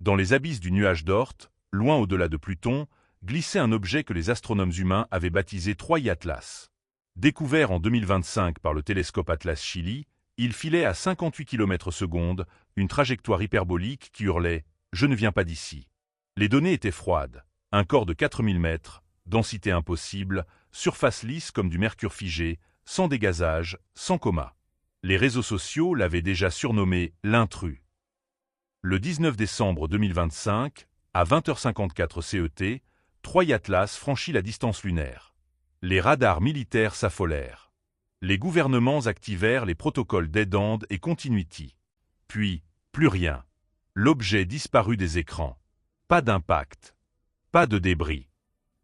Dans les abysses du nuage d'Oort, loin au-delà de Pluton, glissait un objet que les astronomes humains avaient baptisé 3I Atlas. Découvert en 2025 par le télescope Atlas Chili, il filait à 58 km/s, une trajectoire hyperbolique qui hurlait « Je ne viens pas d'ici ». Les données étaient froides, un corps de 4000 mètres, densité impossible, surface lisse comme du mercure figé, sans dégazage, sans coma. Les réseaux sociaux l'avaient déjà surnommé l'intrus. Le 19 décembre 2025, à 20h54 CET, 3I Atlas franchit la distance lunaire. Les radars militaires s'affolèrent. Les gouvernements activèrent les protocoles dead-end et continuity. Puis, plus rien. L'objet disparut des écrans. Pas d'impact. Pas de débris.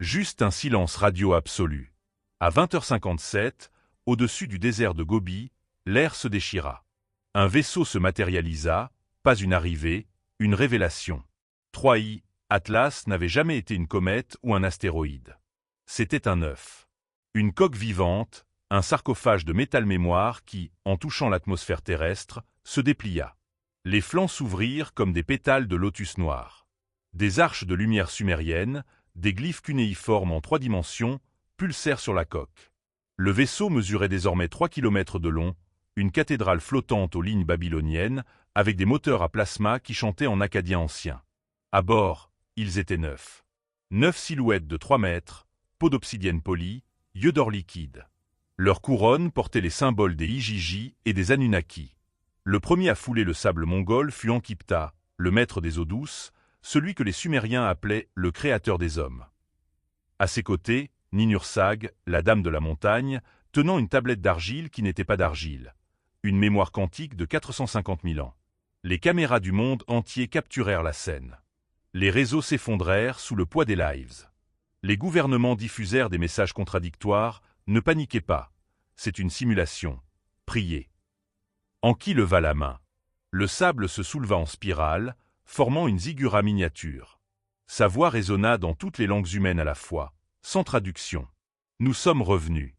Juste un silence radio absolu. À 20h57, au-dessus du désert de Gobi, l'air se déchira. Un vaisseau se matérialisa, pas une arrivée, une révélation. 3I Atlas n'avait jamais été une comète ou un astéroïde. C'était un œuf. Une coque vivante, un sarcophage de métal mémoire qui, en touchant l'atmosphère terrestre, se déplia. Les flancs s'ouvrirent comme des pétales de lotus noir. Des arches de lumière sumérienne, des glyphes cunéiformes en 3 dimensions, pulsèrent sur la coque. Le vaisseau mesurait désormais 3 km de long, une cathédrale flottante aux lignes babyloniennes, avec des moteurs à plasma qui chantaient en acadien ancien. À bord, ils étaient 9. 9 silhouettes de 3 mètres, peau d'obsidienne polie, yeux d'or liquide. Leur couronne portait les symboles des Igigi et des Anunnaki. Le premier à fouler le sable mongol fut Ankipta, le maître des eaux douces, celui que les Sumériens appelaient le créateur des hommes. À ses côtés, Ninursag, la dame de la montagne, tenant une tablette d'argile qui n'était pas d'argile. Une mémoire quantique de 450 000 ans. Les caméras du monde entier capturèrent la scène. Les réseaux s'effondrèrent sous le poids des lives. Les gouvernements diffusèrent des messages contradictoires. Ne paniquez pas, c'est une simulation. Priez. Anki leva la main. Le sable se souleva en spirale, formant une ziggurat miniature. Sa voix résonna dans toutes les langues humaines à la fois, sans traduction. Nous sommes revenus.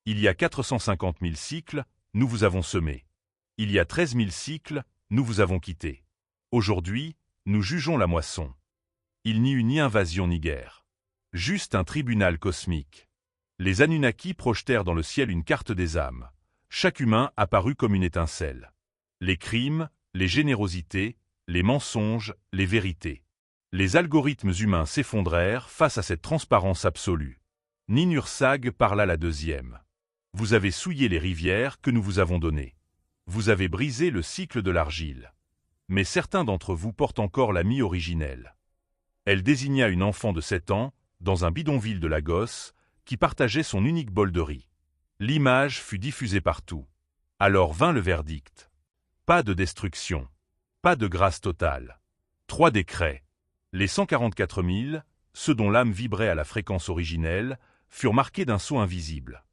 Il y a 450 000 cycles, nous vous avons semé. Il y a 13 000 cycles, nous vous avons quitté. Aujourd'hui, nous jugeons la moisson. Il n'y eut ni invasion ni guerre. Juste un tribunal cosmique. Les Anunnaki projetèrent dans le ciel une carte des âmes. Chaque humain apparut comme une étincelle. Les crimes, les générosités, les mensonges, les vérités. Les algorithmes humains s'effondrèrent face à cette transparence absolue. Ninursag parla la deuxième. Vous avez souillé les rivières que nous vous avons données. Vous avez brisé le cycle de l'argile. Mais certains d'entre vous portent encore la mie originelle. Elle désigna une enfant de 7 ans, dans un bidonville de Lagos, qui partageait son unique bol de riz. L'image fut diffusée partout. Alors vint le verdict. Pas de destruction. Pas de grâce totale. 3 décrets. Les 144 000, ceux dont l'âme vibrait à la fréquence originelle, furent marqués d'un sceau invisible.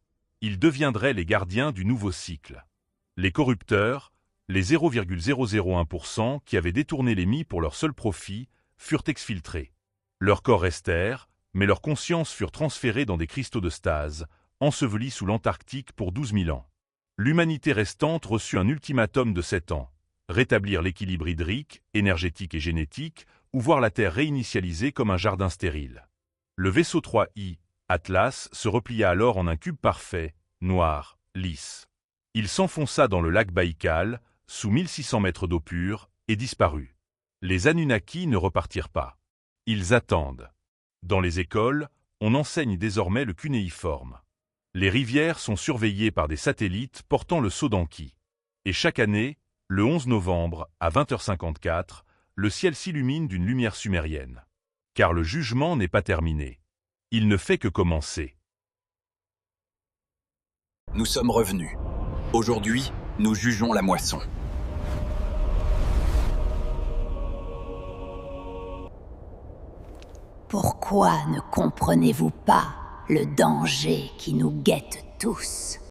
Ils deviendraient les gardiens du nouveau cycle. Les corrupteurs, les 0,001% qui avaient détourné les mie pour leur seul profit, furent exfiltrés. Leurs corps restèrent, mais leurs consciences furent transférées dans des cristaux de stase, ensevelis sous l'Antarctique pour 12 000 ans. L'humanité restante reçut un ultimatum de 7 ans. Rétablir l'équilibre hydrique, énergétique et génétique, ou voir la Terre réinitialisée comme un jardin stérile. Le vaisseau 3I, Atlas, se replia alors en un cube parfait, noir, lisse. Il s'enfonça dans le lac Baïkal, sous 1600 mètres d'eau pure, et disparut. Les Anunnaki ne repartirent pas. Ils attendent. Dans les écoles, on enseigne désormais le cunéiforme. Les rivières sont surveillées par des satellites portant le sceau d'Anki. Et chaque année, le 11 novembre, à 20h54, le ciel s'illumine d'une lumière sumérienne. Car le jugement n'est pas terminé. Il ne fait que commencer. Nous sommes revenus. Aujourd'hui, nous jugeons la moisson. Pourquoi ne comprenez-vous pas le danger qui nous guette tous ?